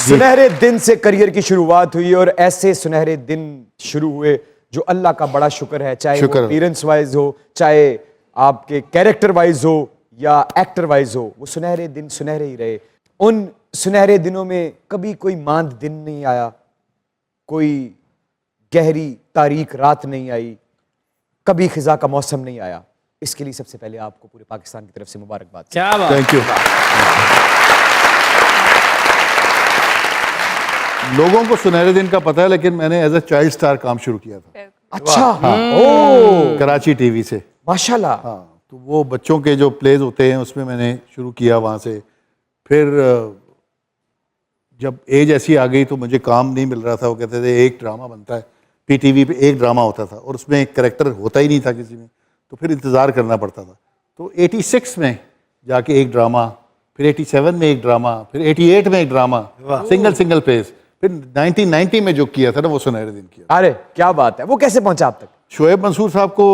सुनहरे दिन से करियर की शुरुआत हुई और ऐसे सुनहरे दिन शुरू हुए जो अल्लाह का बड़ा शुक्र है, चाहे वो अपीयरेंस वाइज हो, चाहे आपके कैरेक्टर वाइज हो या एक्टर वाइज हो, वो सुनहरे दिन सुनहरे ही रहे। उन सुनहरे दिनों में कभी कोई मांद दिन नहीं आया, कोई गहरी तारीक रात नहीं आई, कभी खिजा का मौसम नहीं आया। इसके लिए सबसे पहले आपको पूरे पाकिस्तान की तरफ से मुबारकबाद। क्या बात, थैंक यू। लोगों को सुनहरे दिन का पता है, लेकिन मैंने एज ए चाइल्ड स्टार काम शुरू किया था। अच्छा, हाँ, कराची टीवी से। माशाल्लाह। हाँ, तो वो बच्चों के जो प्लेज होते हैं उसमें मैंने शुरू किया वहाँ से। फिर जब एज ऐसी आ गई तो मुझे काम नहीं मिल रहा था। वो कहते थे एक ड्रामा बनता है, पीटीवी पे एक ड्रामा होता था और उसमें एक करेक्टर होता ही नहीं था किसी में, तो फिर इंतज़ार करना पड़ता था। तो 86 में जाके एक ड्रामा, फिर 87 में एक ड्रामा, फिर 88 में एक ड्रामा, सिंगल प्लेस। फिर 1990 में जो किया था ना वो सुनहरे दिन किया। अरे क्या बात है, वो कैसे पहुंचा आप तक? शोएब मंसूर साहब को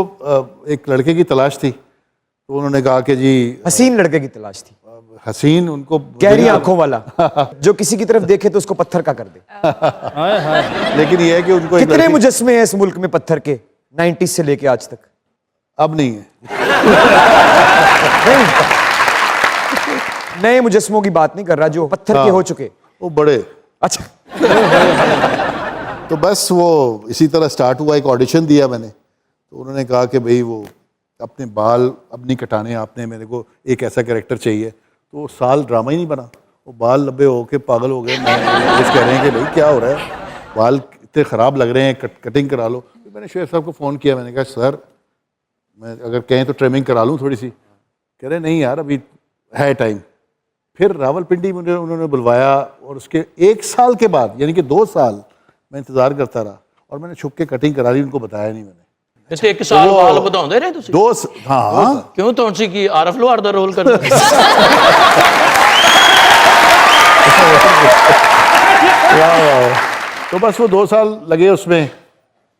एक लड़के की तलाश थी, तो उन्होंने कहा कि जी हसीन लड़के की तलाश थी, हसीन, उनको गहरी आंखों वाला जो किसी की तरफ देखे तो उसको पत्थर का कर दे। लेकिन ये है कि उनको एक कितने मुजस्मे हैं इस मुल्क में पत्थर के, 90 से लेके आज तक? अब नहीं है। नए मुजस्मों की बात नहीं कर रहा, जो पत्थर के हो चुके। वो बड़े। अच्छा। तो बस वो इसी तरह स्टार्ट हुआ। एक ऑडिशन दिया मैंने, तो उन्होंने कहा कि भाई वो अपने बाल अब नहीं कटाने आपने, मेरे को एक ऐसा कैरेक्टर चाहिए। तो वो साल ड्रामा ही नहीं बना, वो बाल लंबे होके पागल हो गए। मैं कह रहे हैं कि भाई क्या हो रहा है, बाल इतने ख़राब लग रहे हैं, कटिंग करा लो। तो मैंने शोएब साहब को फ़ोन किया, मैंने कहा सर मैं अगर कहें तो ट्रिमिंग करा लूँ थोड़ी सी। कह रहे नहीं यार अभी है टाइम। फिर रावलपिंडी मुझे उन्होंने बुलवाया और उसके 1 साल के बाद, यानी कि 2 साल मैं इंतज़ार करता रहा और मैंने छुप के कटिंग करा ली, उनको बताया नहीं मैंने। इसे 1 साल बाल ਵਧਾਉਂਦੇ ਰਹੇ ਤੁਸੀਂ? हाँ क्यों तुलसी की आरफ लोहार ਦਾ रोल करते? तो बस वो 2 साल लगे उसमें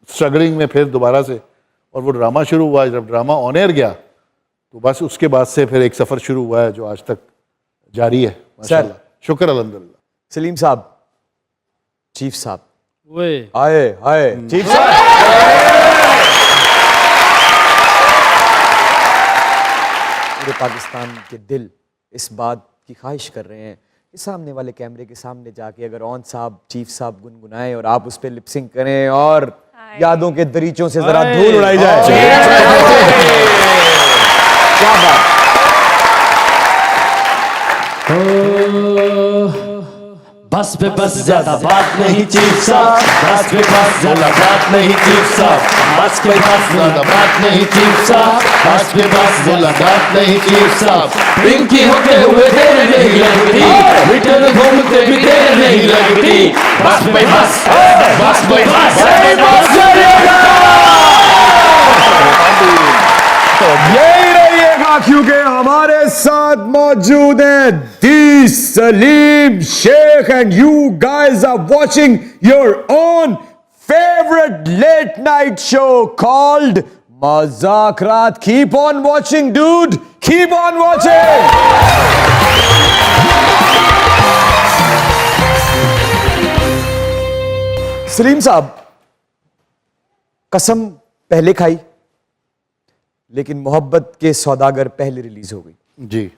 स्ट्रगलिंग में। फिर दोबारा से और वो ड्रामा शुरू हुआ। जब ड्रामा ऑन एयर गया तो बस उसके बाद से फिर एक सफ़र शुरू हुआ है जो आज तक जारी है माशाल्लाह। शुक्र अल्हम्दुलिल्लाह। सलीम साहब, चीफ साहब ओए आए, आए चीफ साहब। पूरे पाकिस्तान के दिल इस बात की ख्वाहिश कर रहे हैं कि सामने वाले कैमरे के सामने जाके अगर ऑन साहब, चीफ साहब गुनगुनाएं और आप उस पर लिपसिंग करें और यादों के दरीचों से जरा धूल उड़ाई जाए। क्या बात। बस पे बस ज्यादा बात नहीं चीफ साहब, बस पे बस ज्यादा बात नहीं चीफ साहब, बस पे बस ज्यादा बात नहीं चीफ साहब, बस पे बस ज्यादा बात नहीं चीफ साहब। पिंकी होते हुए देर नहीं लगती, रिटर्न घूमते भी देर नहीं लगती। बस पे बस, बस पे बस, यही रहिएगा क्योंकि हमारे साथ मौजूद है the Salim Shaikh and you guys are watching your own favourite late night show called Mazaak Raat. Keep on watching dude, keep on watching. Salim साहब, कसम पहले खाई लेकिन मोहब्बत के सौदागर पहले रिलीज हो गई। जी,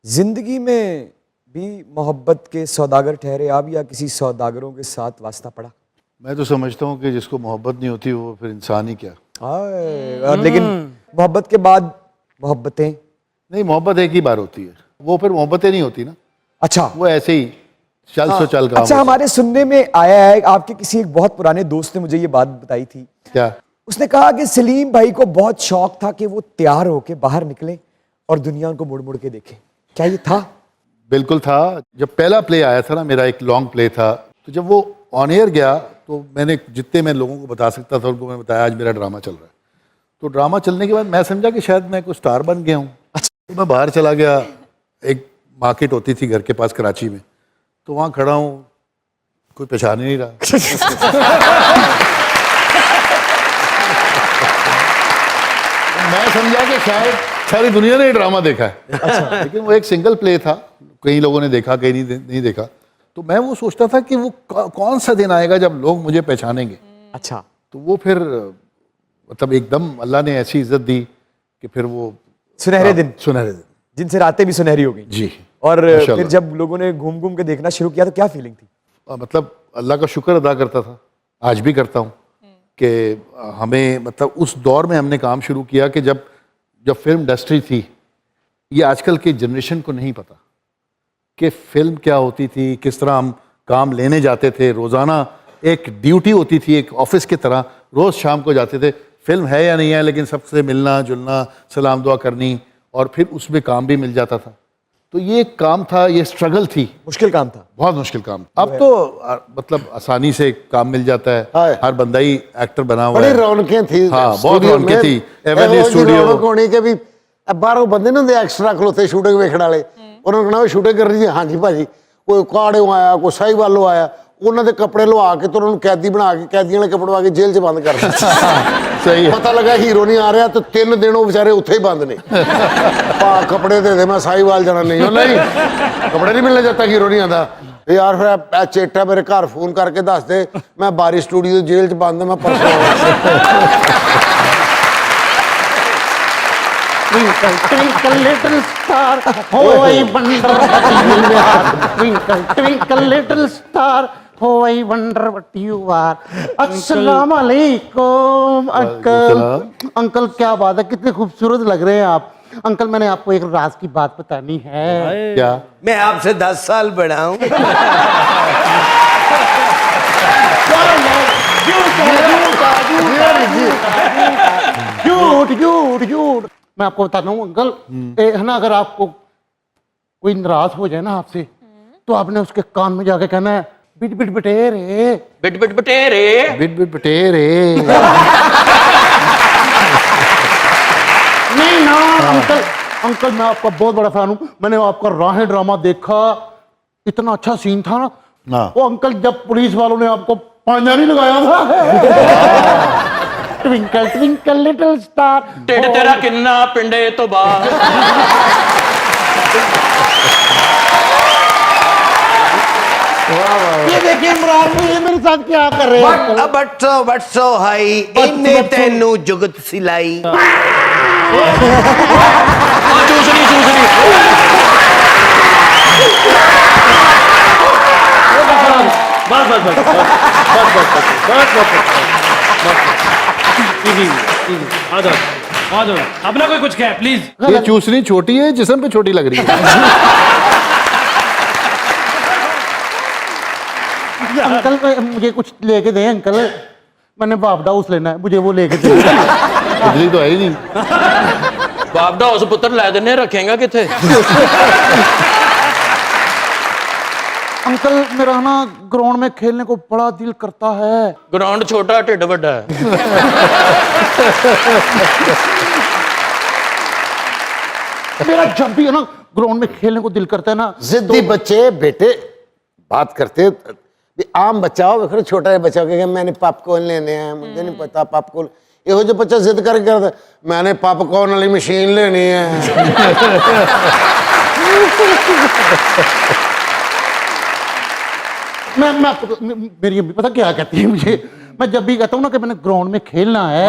जिंदगी में भी मोहब्बत के सौदागर ठहरे आप या किसी सौदागरों के साथ वास्ता पड़ा? मैं तो समझता हूँ कि जिसको मोहब्बत नहीं होती वो फिर इंसान ही क्या। और लेकिन मोहब्बत के बाद मोहब्बतें नहीं, मोहब्बत एक ही बार होती है, वो फिर मोहब्बतें नहीं होती ना। अच्छा, वो ऐसे ही चल सो चल काम। अच्छा, हमारे सुनने में आया है आपके किसी एक बहुत पुराने दोस्त ने मुझे ये बात बताई थी। क्या? उसने कहा कि सलीम भाई को बहुत शौक था कि वो तैयार होके बाहर निकले और दुनिया उनको मुड़ मुड़ के देखे। क्या ये था? बिल्कुल था। जब पहला प्ले आया था ना, मेरा एक लॉन्ग प्ले था, तो जब वो ऑन एयर गया तो मैंने जितने मैं लोगों को बता सकता था उनको मैं बताया आज मेरा ड्रामा चल रहा है। तो ड्रामा चलने के बाद मैं समझा कि शायद मैं कोई स्टार बन गया हूँ। तो मैं बाहर चला गया। एक मार्केट होती थी घर के पास कराची में, तो वहाँ खड़ा हूँ, कोई पहचान ही नहीं रहा। मैं समझा कि शायद सारी दुनिया ने ड्रामा देखा है। अच्छा। लेकिन वो एक सिंगल प्ले था, कई लोगों ने देखा, कई नहीं देखा। तो मैं वो सोचता था कि वो कौन सा दिन आएगा जब लोग मुझे पहचानेंगे। अच्छा, तो वो फिर मतलब एकदम अल्लाह ने ऐसी इज्जत दी कि फिर वो सुनहरे दिन, सुनहरे दिन जिनसे रातें भी सुनहरी हो गई। जी। और माशाल्लाह। फिर जब लोगों ने घूम घूम के देखना शुरू किया तो क्या फीलिंग थी? मतलब अल्लाह का शुक्र अदा करता था, आज भी करता हूँ कि हमें मतलब उस दौर में हमने काम शुरू किया कि जब फिल्म इंडस्ट्री थी, ये आजकल के जनरेशन को नहीं पता कि फिल्म क्या होती थी, किस तरह हम काम लेने जाते थे। रोज़ाना एक ड्यूटी होती थी, एक ऑफिस की तरह, रोज़ शाम को जाते थे, फिल्म है या नहीं है, लेकिन सबसे मिलना जुलना, सलाम दुआ करनी, और फिर उसमें काम भी मिल जाता था। तो ये एक काम था, ये स्ट्रगल थी, मुश्किल काम था। बहुत मुश्किल काम। अब तो मतलब आसानी से काम मिल जाता है, हाँ। हर बंदा ही एक्टर बना हुआ बड़ी है। रौनकें थी। हाँ, बहुत स्टूडियो रौनकें में। थी। ਇਹੋ एवेन्यू ਜਿਹੀ स्टूडियो ਰੌਣਕ ਹੋਣੀ ਕਿ ਵੀ ਬਾਹਰੋਂ ਬੰਦੇ ਨਾ ਹੁੰਦੇ ਐਕਸਟਰਾ ਖਲੋਤੇ ਸ਼ੂਟਿੰਗ ਵੇਖਣ ਵਾਲੇ, ਉਹਨਾਂ ਨੂੰ ਕਹਣਾ ਸ਼ੂਟਿੰਗ ਕਰ ਰਹੀ ਹੈ, ਹਾਂਜੀ ਭਾਜੀ, ਕੋਈ ਕਾੜਿਓਂ ਆਇਆ, ਕੋਈ ਸਾਹੀਵਾਲੋਂ ਆਇਆ, ਉਹਨਾਂ ਦੇ ਕੱਪੜੇ ਲਵਾ ਕੇ ਤੇ ਉਹਨਾਂ ਨੂੰ ਕੈਦੀ ਬਣਾ ਕੇ, ਕੈਦੀਆਂ ਵਾਲੇ ਕੱਪੜੇ ਪਾ ਕੇ ਜੇਲ੍ਹ 'ਚ ਬੰਦ ਕਰ ਦਿੱਤਾ। सही है। ਪਤਾ ਲੱਗਾ ਹੀਰੋ ਨਹੀਂ ਆ ਰਿਹਾ ਤੇ 3 ਦਿਨ ਉਹ ਵਿਚਾਰੇ ਉੱਥੇ ਹੀ ਬੰਦ ਨੇ। ਪਾ ਕੱਪੜੇ ਦੇ ਦੇ, ਮੈਂ ਸਾਹੀਵਾਲ ਜਾਣਾ ਨਹੀਂ। ਉਹ ਨਹੀਂ, ਕੱਪੜੇ ਨਹੀਂ ਮਿਲਣੇ ਜਦ ਤੱਕ ਹੀਰੋ ਨਹੀਂ ਆਉਂਦਾ। ਯਾਰ ਫਿਰ ਇਹ ਚੇਟਾ ਮੇਰੇ ਘਰ ਫੋਨ ਕਰਕੇ ਦੱਸ ਦੇ, ਮੈਂ ਬਾਰੀ ਸਟੂਡੀਓ ਜੇਲ੍ਹ 'ਚ ਬੰਦ, ਮੈਂ ਪਰਸੋਂ ਆਵਾਂ। Twinkle, twinkle, little star, oh, I wonder what you are. Twinkle, twinkle, little star, oh, I wonder what you are. अस्सलाम वालेकुम अंकल। अंकल क्या बात है, कितने खूबसूरत लग रहे हैं आप। अंकल मैंने आपको एक राज की बात बतानी है। क्या? मैं आपसे 10 साल बड़ा हूँ। झूठ झूठ झूठ। मैं आपको बताता हूँ अंकल, है ना, अगर आपको कोई नाराज हो जाए ना आपसे, तो आपने उसके कान में जाके कहना है, बिट बिट बटेरे, बिट बिट बटेरे। बिट बिट बटेरे। नहीं ना अंकल, अंकल मैं आपका बहुत बड़ा फैन हूँ। मैंने आपका राहें ड्रामा देखा, इतना अच्छा सीन था ना। हाँ। वो अंकल जब पुलिस वालों ने आपको पांजा नहीं लगाया था। ट्विंकल ट्विंकल लिटिल स्टार, ਢਿੱਡ ਤੇਰਾ ਕਿੰਨਾ ਪਿੰਡੇ ਤੋਂ ਬਾਹਰ। ये देखिए इमरान भाई, ये मेरे साथ क्या कर रहे हैं। बट सो हाई इन्ने तेनू जुगत सिलाई। ਆ ਚੂਸਣੀ ਚੂਸਣੀ। बस बस बस बस बस बस आ जाओ आ जाओ, अपना कोई कुछ क्या प्लीज। ये चूसनी छोटी है, जिस्म पे छोटी लग रही है। अंकल मुझे कुछ लेके दे अंकल, मैंने बाप हाउस लेना है, मुझे वो लेके दे। बिजली तो है ही नहीं। ਬਾਪ ਦਾ ਉਸ ਪੁੱਤਰ ਲੈ ਦਿੰਨੇ, ਰੱਖੇਗਾ ਕਿੱਥੇ? अंकल मेरा ना ग्राउंड में खेलने को बड़ा दिल करता है। ਗਰਾਊਂਡ ਛੋਟਾ, ਢਿੱਡ ਵੱਡਾ ਹੈ। मेरा जब भी है ना ग्राउंड में खेलने को दिल करता है ना, जिद्दी बच्चे बेटे बात करते भी आम बच्चा हो, देखो छोटा है बच्चा कहेगा मैंने पॉपकॉर्न लेने हैं, मुझे नहीं पता पॉपकॉर्न। ਇਹੋ ਜਿਹਾ ਬੱਚਾ जिद करके करता मैंने पॉपकॉर्न वाली मशीन लेनी है। मैं आपको मेरी अम्मी पता क्या कहती है मुझे, मैं जब भी कहता हूँ ना कि मैंने ग्राउंड में खेलना है,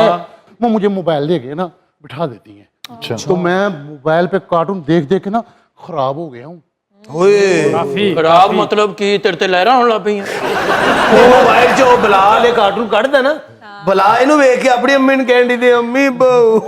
वो मुझे मोबाइल दे के ना बिठा देती हैं। अच्छा। तो मैं मोबाइल पे कार्टून देख देख के ना खराब हो गया हूँ। ਖਰਾਬ ਮਤਲਬ ਕੀ, ਤੇਰੇ ਤੇ ਲਹਿਰਾਂ ਹੋਣ ਲੱਗ ਪਈਆਂ। ਉਹ ਵਾਈਟ ਜੋ ਬਲਾ ਵਾਲੇ ਕਾਰਟੂਨ ਕੱਢਦਾ ਨਾ, ਬਲਾ ਇਹਨੂੰ ਵੇਖ ਕੇ ਆਪਣੀ ਅੰਮੀ ਨੂੰ ਕਹਿੰਦੀ ਤੇ ਅੰਮੀ ਬਹੂ।